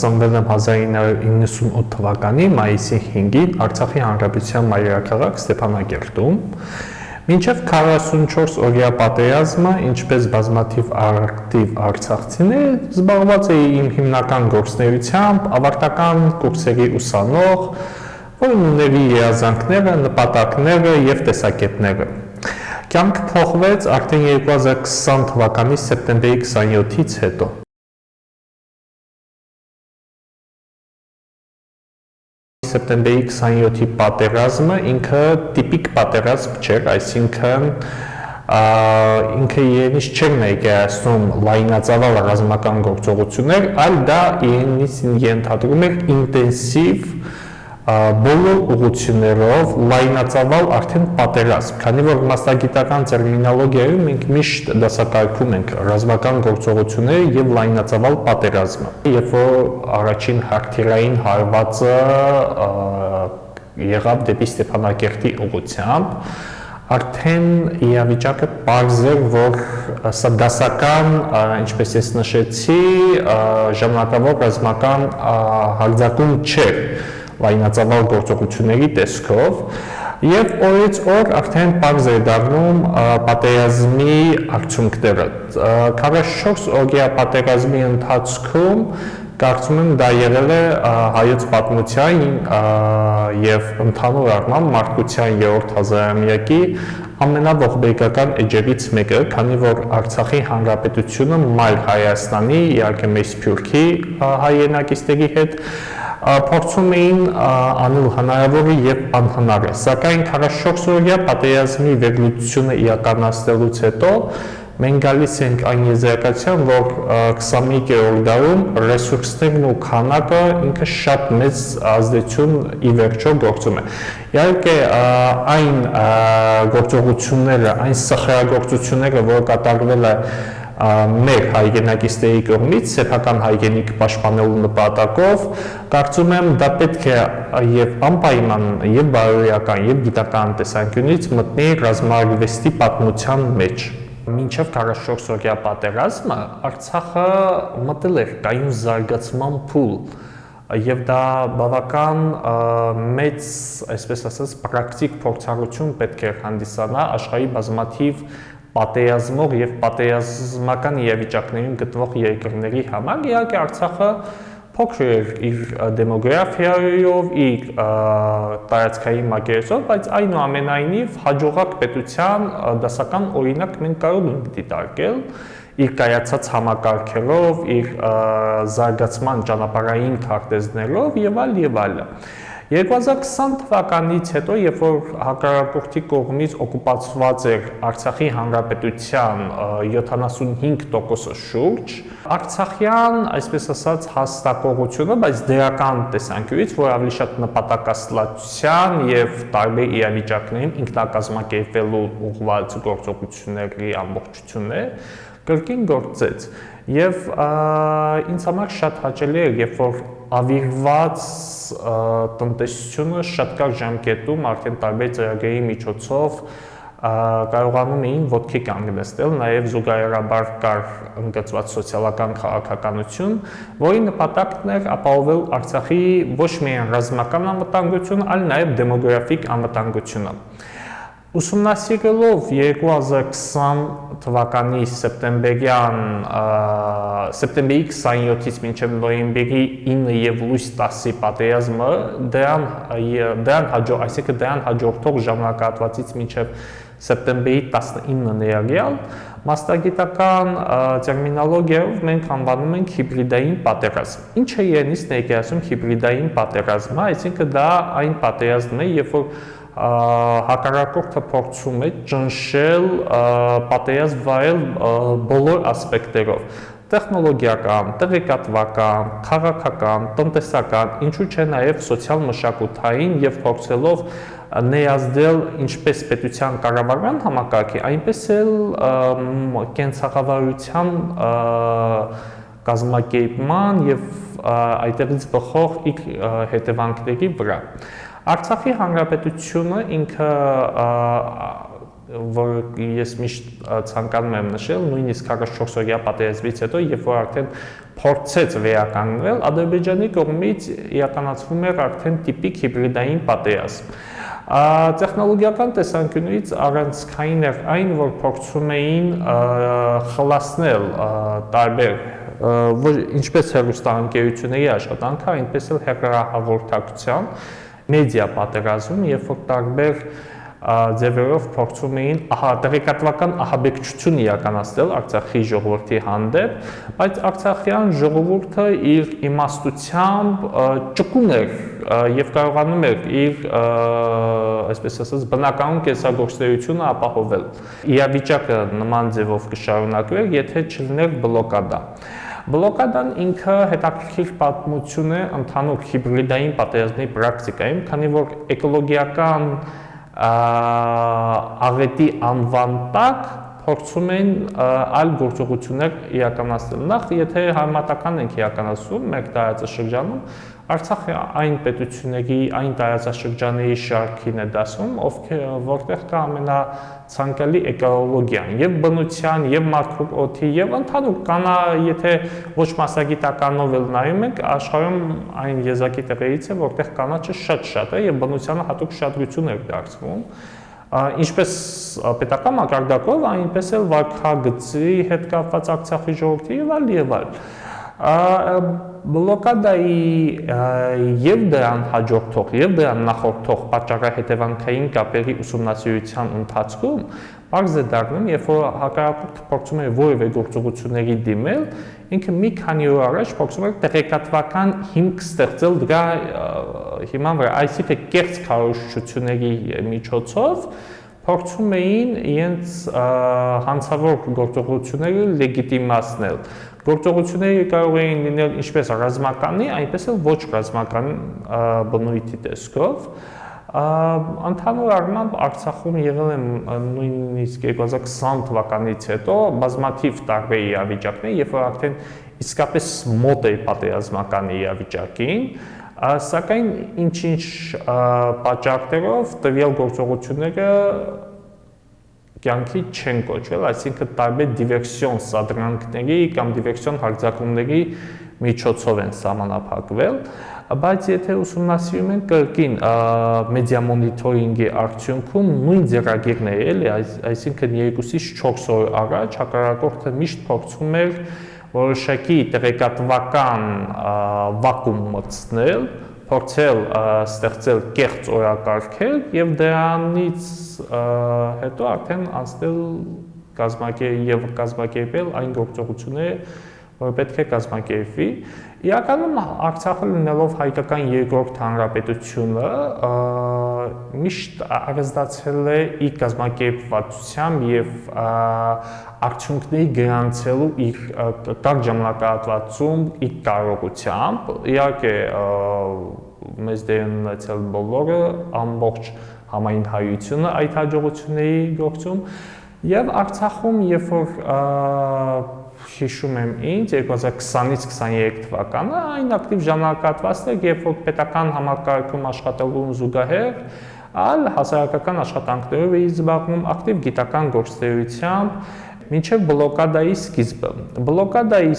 Ծնվել եմ 1998 թվականի մայիսի 5-ին Արցախի Հանրապետության մայրաքաղաք Ստեփանակերտում։ Մինչև 44 օրյա պատերազմը, ինչպես բազմաթիվ ակտիվ արցախցիներ, զբաղված էի իմ հիմնական գործունեությամբ, ավարտական կուրսերի ուսանող, որն ուներ երազանքները, նպատակները և տեսակետները։ Կյանքը փոխվեց արդեն 2020 թվականի սեպտեմբերի 27-ից հետո։ Սեպտեմբերի 27-ի պատերազմը ինքը տիպիկ պատերազմ չէր, այսինքն ինքը իրենից չէր ներկայացնում լայնածավալ ռազմական գործողություններ, այլ դա իրենից ենթադրում էր ինտենսիվ բոլոր ուղղություններով լայնածավալ արդեն պատերազմ, քանի որ մասնագիտական տերմինոլոգիայում մենք միշտ դասակարգում ենք ռազմական գործողությունները եւ լայնածավալ պատերազմը։ Երբ որ առաջին հրթիռային հարվածը եղավ դեպի Ստեփանակերտի ուղղությամբ, արդեն իրավիճակը պարզ էր, որ սա դասական, ինչպես ես նշեցի, ժամանակավոր ռազմական հարձակում չէր լայնածավալ գործողությունների տեսքով, եւ օրից օր արդեն պարզ էր դառնում պատերազմի արդյունքները։ 44 օրյա պատերազմի ընթացքում կարծում եմ դա եղել է հայոց պատմության եւ ընդհանուր առմամբ մարդկության երրորդ հազարամյակի ամենաողբերգական էջերից մեկը, քանի որ Արցախի Հանրապետությունը մայր Հայաստանի, իհարկե մեծ Սփյուռքի հայրենակիցների հետ փորձում էին անել հնարավորը եւ անհնարը, սակայն 44 օրյա պատերազմի վերլուծությունը իրականացնելուց հետո մենք գալիս ենք այն եզրակացության, որ 21-րդ դարում ռեսուրսներն ու քանակը ինքը շատ մեծ ազդեցություն ի վերջո գործում է։ Իհարկե այն գործողությունները, այն սխրագործությունները, որ կատարվել է մեր հայրենակիցների կողմից սեփական հայրենիք պաշտպանելու նպատակով, կարծում եմ դա պետք է եւ անպայման եւ բարոյական եւ գիտական տեսանկյունից մտնի ռազմարվեստի պատմության մեջ։ Մինչև 44 օրյա պատերազմը Արցախը մտել էր կայուն զարգացման փուլ եւ դա բավական մեծ, այսպես ասած, պրակտիկ փորձառություն պետք է հանդիսանա աշխարհի բազմաթիվ պատերազմող եւ պատերազմական իրավիճակներում գտնվող երկրների համար։ Իհարկե Արցախը փոքր էր իր դեմոգրաֆիայով, իր տարածքային մակերեսով, բայց այնուամենայնիվ հաջողակ պետության դասական օրինակ մենք կարող ենք դիտարկել իր կայացած համակարգերով, իր զարգացման ճանապարհային քարտեզներով եւ այլ եւ այլ։ 2020 թվականից հետո, երբ որ հակառակորդի կողմից օկուպացված էր Արցախի Հանրապետության 75% շուրջ, արցախյան, այսպես ասած, հաստակողությունը, բայց դրական տեսանկյունից, որ ավելի շատ նպատակասլացության եւ տարբեր իրավիճակներում ինքնակազմակերպելու ուղղված գործողությունների ամբողջությունն է, կրկին գործեց։ Եվ ինձ համար շատ հաճելի է, երբ որ ավիրված տնտեսությունը շատ կարճ ժամկետում արդեն տարբեր ծրագրերի միջոցով կարողանում էին ոտքի կանգնեցնել, նաև զուգահեռաբար կար ընդգծված սոցիալական քաղաքականություն, որի նպատակն էր ապահովել Արցախի ոչ միայն ռազմական անվտանգությունը, այլ նաև դեմոգրաֆիկ անվտանգությունը։ Ուսումնասիրելով 2020 թվականի սեպտեմբերի 27-ից մինչև նոյեմբերի 9 եւ լույս 10-ի պատերազմը, դրան հաջորդող ժամանակահատվածից մինչև սեպտեմբերի 19-ը ներառյալ, մասնագիտական տերմինոլոգիայով մենք անվանում ենք հիբրիդային պատերազմ։ Ինչ է իրենից ներկայացնում հիբրիդային պատերազմը, այսինքն դա այն պատերազմն է, երբ որ հակառակորդը փորձում է ճնշել պատերազմ վարել բոլոր ասպեկտերով՝ տեխնոլոգիական, տեղեկատվական, քաղաքական, տնտեսական, ինչու՞ չէ նաև սոցիալ-մշակութային եւ փորձելով ներազդել ինչպես պետության կառավարման համակարգի, այնպես էլ կենցաղավարության կազմակերպման եւ այդտեղից բխող իր հետևանքների վրա։ Արցախի Հանրապետությունը ինքը որ ես միշտ ցանկանում եմ նշել, նույնիսկ 44-օրյա պատերազմից հետո, երբ որ արդեն փորձեց վերականգնել, Ադրբեջանի կողմից իրականացվում էր արդեն տիպիկ հիբրիդային պատերազմ։ Տեխնոլոգիական տեսանկյունից առանցքային էր այն, որ փորձում էին խլացնել տարբեր ինչպես հեռուստաընկերությունների աշխատանքը, այնպես էլ հեռահաղորդակցության մեդիա պատերազմ, երբ որ տարբեր ձևերով փորձում էին տեղեկատվական ահաբեկչություն իրականացնել Արցախի ժողովրդի հանդեպ, բայց արցախյան ժողովուրդը իր իմաստությամբ ճկուն էր եւ կարողանում էր իր, այսպես ասած, բնականon կենսագործունեությունը ապահովել։ Իրավիճակը նման ձևով կշարունակվեր, եթե չլիներ բլոկադա։ Բլոկադան ինքը հետաքրքիր պատմություն է ընդհանուր հիբրիդային պատերազմի պրակտիկայում, քանի որ էկոլոգիական աղետի անվան տակ փորձում են այլ գործողություններ իրականացնել։ Նախ, եթե համեմատական ենք իրականացնում մեր տարածաշրջանում, Արցախը այն պետությունների, այն տարածաշրջանների շարքին է դասում, որտեղ կա ամենացանկալի էկոլոգիան, եւ բնության, եւ մարդու օդի, եւ ընդհանուր կանա, եթե ոչ մասնագիտականով էլ նայում ենք, աշխարհում այն եզակի տեղերից է, որտեղ կանաչը շատ է եւ բնությանը հատուկ շատություն է դարձվում։ Ինչպես պետական մակարդակով, այնպես էլ վարքագծի հետ կապված Արցախի ժողովրդի եւ այլ։ Բլոկադայի եւ դրան հաջորդող եւ դրան նախորդող պատճառահետևանքային կապերի ուսումնասիրության ընթացքում պարզ է դառնում, երբ որ հակառակորդը փորձում է որևէ գործողությունների դիմել, ինքը մի քանի օր առաջ փորձում է տեղեկատվական հիմք ստեղծել դրա հիման վրա, այսինքն կեղծ քարոզչությունների միջոցով փորձում էին իրենց հանցավոր գործողությունները լեգիտիմացնել։ Գործողությունները կարող էին լինել ինչպես ռազմականի, այնպես էլ ոչ ռազմական բնույթի տեսքով։ Ընդհանուր առմամբ Արցախում եղել են նույնիսկ 2020 թվականից հետո բազմաթիվ տարբեր իրավիճակներ, երբ որ արդեն իսկապես մոտ է պատերազմական իրավիճակին, սակայն ինչ-ինչ պատճառներով տվյալ գործողությունները կյանքի չեն կոչվել, այսինքն տարբեր դիվերսիոն սադրանքների կամ դիվերսիոն հարձակումների միջոցով են սահմանափակվել, բայց եթե ուսումնասիրում են կրկին մեդիա մոնիթորինգի արդյունքում նույն ձեռագիրն է էլի, այսինքն 2-ից 4 օր առաջ հակառակորդը միշտ փորձում էր որոշակի տեղեկատվական վակուում մտցնել, փորձել ստեղծել կեղծ օրակարգեր եւ դրանից հետո արդեն անցնել կազմակերպել այն գործողությունները, որ պետք է կազմակերպվի։ Իրականում Արցախը լինելով հայկական երկրորդ հանրապետությունը միշտ արժանացել է իր կազմակերպվածությամբ եւ արդյունքների գրանցելու իր կարճ ժամանակահատվածում իր կարողությամբ, իհարկե մեծ դեր ունեցել բոլորը, ամբողջ համայն հայությունը այդ հաջողությունների գործում եւ Արցախում, երբ որ հիշում եմ ինձ 2020-ից 23 թվականը այն ակտիվ ժամանակահատվածն էր, երբ որ պետական համակարգում աշխատելուն զուգահեռ այլ հասարակական աշխատանքներով էի զբաղվում ակտիվ գիտական գործունեությամբ մինչև բլոկադայի սկիզբը։ Բլոկադայի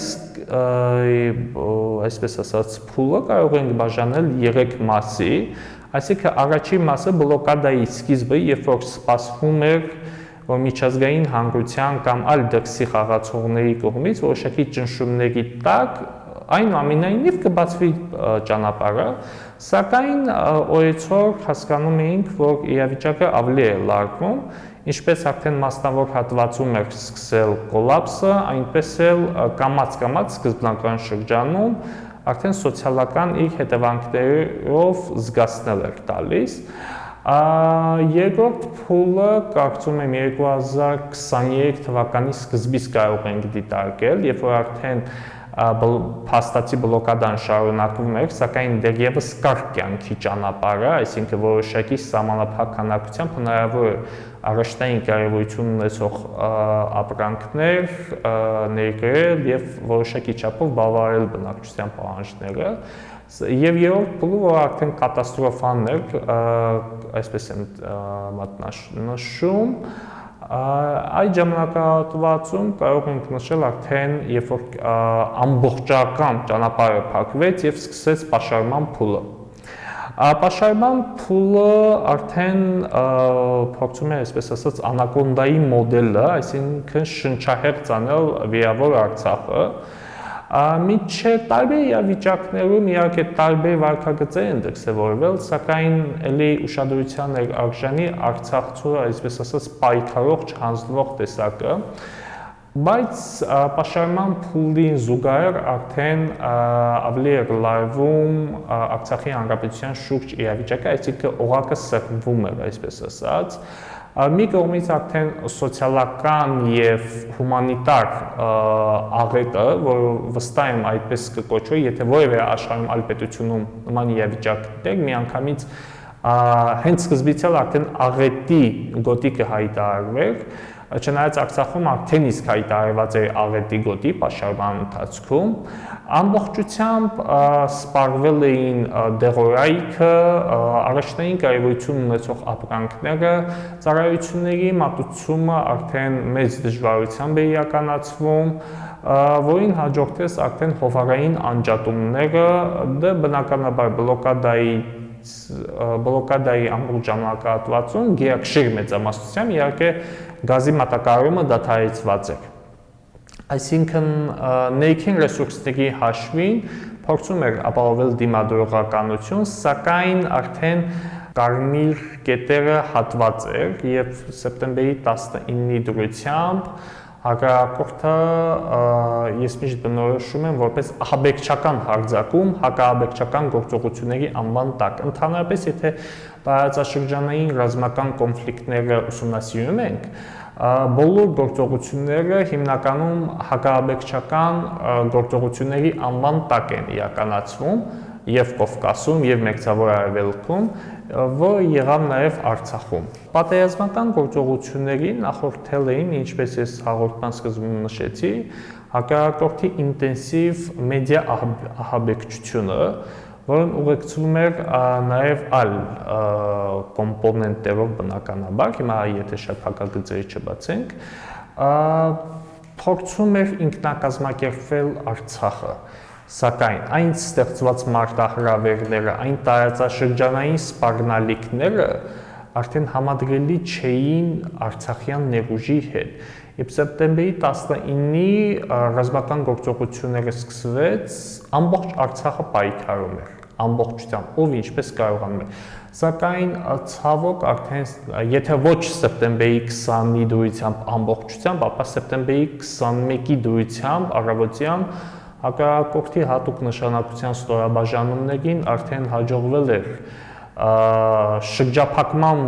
այսպես ասած փուլը կարող ենք բաժանել 3 մասի, այսինքն առաջին մասը բլոկադայի սկիզբը, երբ որ սպասվում էր որ միջազգային հանրության կամ այլ դրսի խաղացողների կողմից որոշակի ճնշումների տակ այնուամենայնիվ կբացվի ճանապարհը, սակայն օրեցօր հասկանում էինք, որ իրավիճակը ավելի է լարվում, ինչպես արդեն մասնավոր հատվածում էր սկսել կոլապսը, այնպես էլ կամաց-կամաց սկզբնական շրջանում արդեն սոցիալական իր հետևանքներով զգացնել էր տալիս։ Երկրորդ փուլը կարծում եմ 2023 թվականի սկզբից կարող ենք դիտարկել, երբ որ արդեն փաստացի բլոկադան շարունակվում էր, սակայն դեռևս կար կյանքի ճանապարհը, այսինքն որոշակի սահմանափականակությամբ հնարավոր է առաջնային կարևորություն ունեցող ապրանքներ ներկրել եւ որոշակի չափով բավարարել բնակչության պահանջները։ Եվ երրորդ փուլը, որ արդեն կատաստրոֆան էր, այսպես եմ մատնաշնում, Այդ ժամանակահատվածում կարող ենք նշել արդեն, երբ որ ամբողջական ճանապարհը փակվեց եւ սկսեց պաշարման փուլը։ Պաշարման փուլը արդեն փորձում է, այսպես ասած, անակոնդայի մոդելը, այսինքն շնչահեղձ անել Վիրավոր Արցախը։ Մինչև տարբեր իրավիճակներում իհարկե տարբեր վարքագծեր են դրսևորվել, սակայն ելի ուշադրության արժանի Արցախցու, այսպես ասած, պայքարող չհանձնվող տեսակը, բայց պաշարման փուլին զուգահեռ արդեն ավելի էր լարվում Արցախի հանրապետության շուրջ իրավիճակը, այսինքն օղակը սեղմվում էր, այսպես ասած։ Մի կողմից արդեն սոցիալական եւ հումանիտար աղետը, որը վստահ եմ այդպես կկոչվի, եթե որևէ աշխարհում այլ պետությունում նման իրավիճակ դեր, միանգամից հենց սկզբից էլ արդեն աղետի գոտի կհայտարարվեր, չնայած Արցախում արդեն իսկ հայտարարված էր աղետի գոտի պաշարման ընթացքում, ամբողջությամբ սպառվել էին դեղորայքը, առաջնային կարևորություն ունեցող ապրանքները, ծառայությունների մատուցումը արդեն մեծ դժվարությամբ է իրականացվում, որին հաջորդեց արդեն հովարային անջատումները, դա բնականաբար բլոկադայի ամբողջ ժամանակահատվածում գերակշիռ մեծամասնությամբ իհարկե գազի մատակարարումը դադարեցված էր։ Այսինքն ներքին ռեսուրսների հաշվին փորձում էր ապահովել դիմադրողականություն, սակայն արդեն կարմիր կետերը հատված էր եւ սեպտեմբերի 19-ի դրությամբ հակառակորդը ես միշտ բնորոշում եմ որպես ահաբեկչական հարձակում, հակաահաբեկչական գործողությունների անվան տակ։ Ընդհանրապես, եթե տարածաշրջանային ռազմական կոնֆլիկտները ուսումնասիրում ենք, բոլոր գործողությունները հիմնականում հակաահաբեկչական գործողությունների անվան տակ են իրականացվում եւ Կովկասում եւ Մերձավոր Արևելքում, որը եղավ նաեւ Արցախում։ Պատերազմական գործողություններին նախորդել էին, ինչպես ես հաղորդման սկզբում նշեցի, հակառակորդի ինտենսիվ մեդիա ահաբեկչությունը, որն ուղեկցվում էր նաև այլ կոմպոնենտերով բնականաբար, հիմա եթե շատ հակագծերի չբացենք, փորձում էր ինքնակազմակերպվել Արցախը, սակայն այն ստեղծված մարտահրավերները, այն տարածաշրջանային սպառնալիքները արդեն համադրելի չէին արցախյան ներուժի հետ։ Երբ սեպտեմբերի 19-ի ռազմական գործողությունները սկսվեց, ամբողջ Արցախը պայքարում էր, ամբողջությամբ, ով ինչպես կարողանում էր։ Սակայն ցավոք արդեն, եթե ոչ սեպտեմբերի 20-ի դուրսությամբ ամբողջությամբ, ապա սեպտեմբերի 21-ի դուրսությամբ առավոտյան հակառակորդի հատուկ նշանակության ստորաբաժանումներին արդեն հաջողվել էր շրջափակման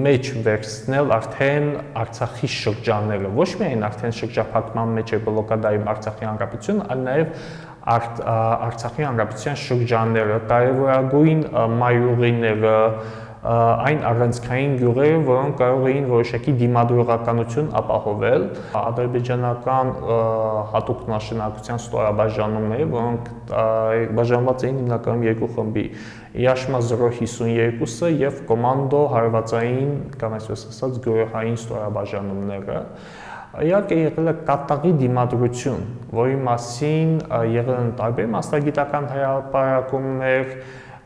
մեջ վերցնել արդեն Արցախի շրջանները, ոչ միայն արդեն շրջափակման մեջ է բլոկադայում Արցախի հանրապետությունը, այլ նաև Արցախի հանրապետության շրջանները, կարևորագույն մայրուղիները, այն առանցքային գյուղերը, որոնք կարող էին որոշակի դիմադրողականություն ապահովել, ադրբեջանական հատուկ նշանակության ստորաբաժանումները, որոնք բաժանված էին հիմնականում երկու խմբի՝ Իաշմա 052-ը եւ կոմանդո հարվածային կամ այսպես ասած գյուղային ստորաբաժանումները։ Իհարկե եղել է կատաղի դիմադրություն, որի մասին եղել են տարբեր մասնագիտական հրապարակումներ,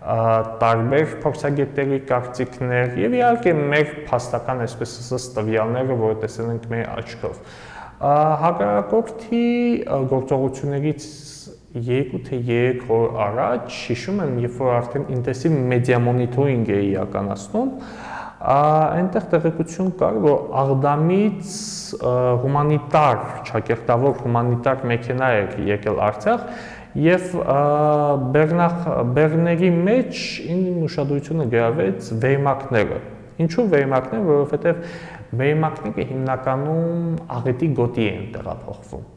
տարբեր փորձագետների կարծիքներ եւ իհարկե մեր փաստական, այսպես ասած, տվյալները, որը տեսել ենք մեր աչքով։ Հակառակորդի գործողություններից 2 թե 3 օր առաջ, հիշում եմ, երբ որ արդեն ինտենսիվ մեդիա մոնիթորինգ է իրականացնում, այնտեղ տեղեկություն կար, որ Աղդամից հումանիտար, ճակերտավոր հումանիտար մեքենա էր եկել Արցախ եւ բեռների մեջ իմ ուշադրությունը գրավեց վերմակները։ Ինչու վերմակներ, որովհետեւ վերմակները հիմնականում աղետի գոտի են տեղափոխվում։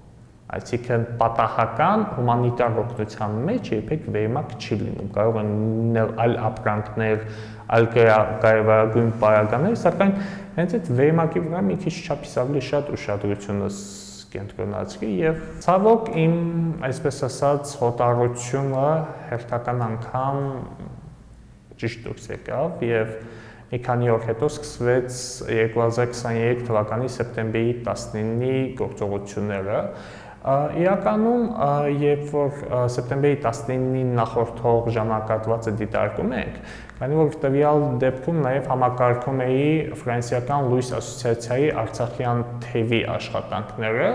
Այսինքն պատահական հումանիտար օգնության մեջ երբեք վերմակ չի լինում, կարող են լինել այլ ապրանքներ, այլ կարևորագույն պարագաներ, սակայն հենց այդ վերմակի վրա մի քիչ չափից ավելի շատ ուշադրությունը կենտրոնացրի եւ ցավոք իմ, այսպես ասած, հոտառությունը հերթական անգամ ճիշտ դուրս եկավ եւ Մի քանի օր հետո սկսվեց 2023 թվականի սեպտեմբերի 19-ի գործողությունները։ Իրականում, երբ որ սեպտեմբերի 19-ին նախորդող ժամանակահատվածը դիտարկում ենք, քանի որ տվյալ դեպքում նաև համակարգում էի Ֆրանսիական լույս ասոցիացիայի Արցախյան թևի աշխատանքները,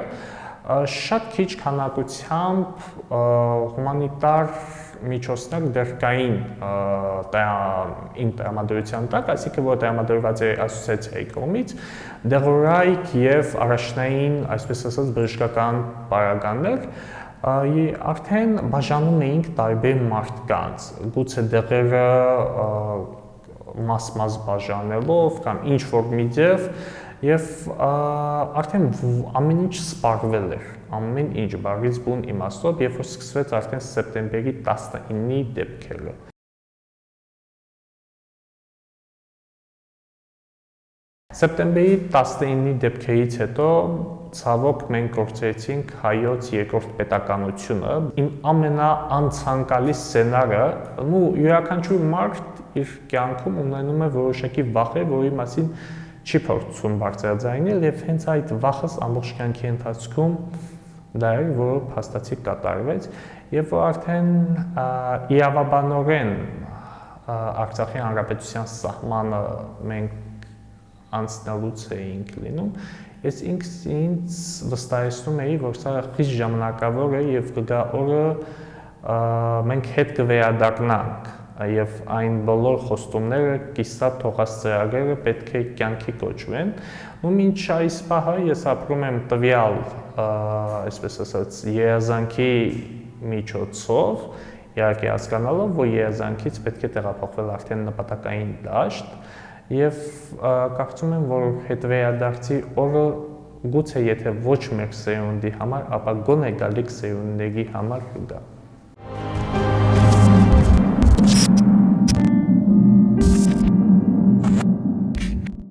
շատ քիչ քանակությամբ հումանիտար միջոցներ դեռ կային տրամադրության տակ, այսինքն որ տրամադրված է ասոցիացիայի կողմից, դեղորայք եւ առաջնային, այսպես ասած, բժշկական պարագաներ, արդեն բաժանում էինք տարբեր մարդկանց, գուցե դեղերը մաս-մաս բաժանելով կամ ինչ-որ մի ձև, եւ արդեն ամեն ինչ սպառվել էր, ամեն ինչ բառից բուն իմաստով, երբ որ սկսվեց արդեն սեպտեմբերի 19-ի դեպքերը։ Սեպտեմբերի 19-ի դեպքերից հետո ցավոք մենք գործեցինք հայոց երկրորդ պետականությունը։ Իմ ամենաանցանկալի սցենարը, յուրաքանչյուր մարդ իր կյանքում ունենում է որոշակի վախեր, որի մասին չի փորձում բարձրաձայնել եւ հենց այդ վախս ամբողջ կյանքի ընթացքում դա էր, որը փաստացի կատարվեց եւ որ արդեն իրավաբանորեն Արցախի հանրապետության սահմանը մենք անցնելուց էինք լինում, ես ինձ վստահեցնում էի, որ սա խիստ ժամանակավոր է եւ կգա օրը մենք հետ կվերադառնանք եւ այն բոլոր խոստումները, կիսատ թողած ծրագրերը պետք է կյանքի կոչվեն։ Ու մինչ այս պահը ես ապրում եմ տվյալ, այսպես ասած, երազանքի միջոցով, իհարկե հասկանալով, որ երազանքից պետք է տեղափոխվել արդեն նպատակային դաշտ, եւ կարծում եմ, որ հետվերադարձի օրը գուցե եթե ոչ մեր սերունդի համար, ապա գոնե գալիք սերունդների համար կգա։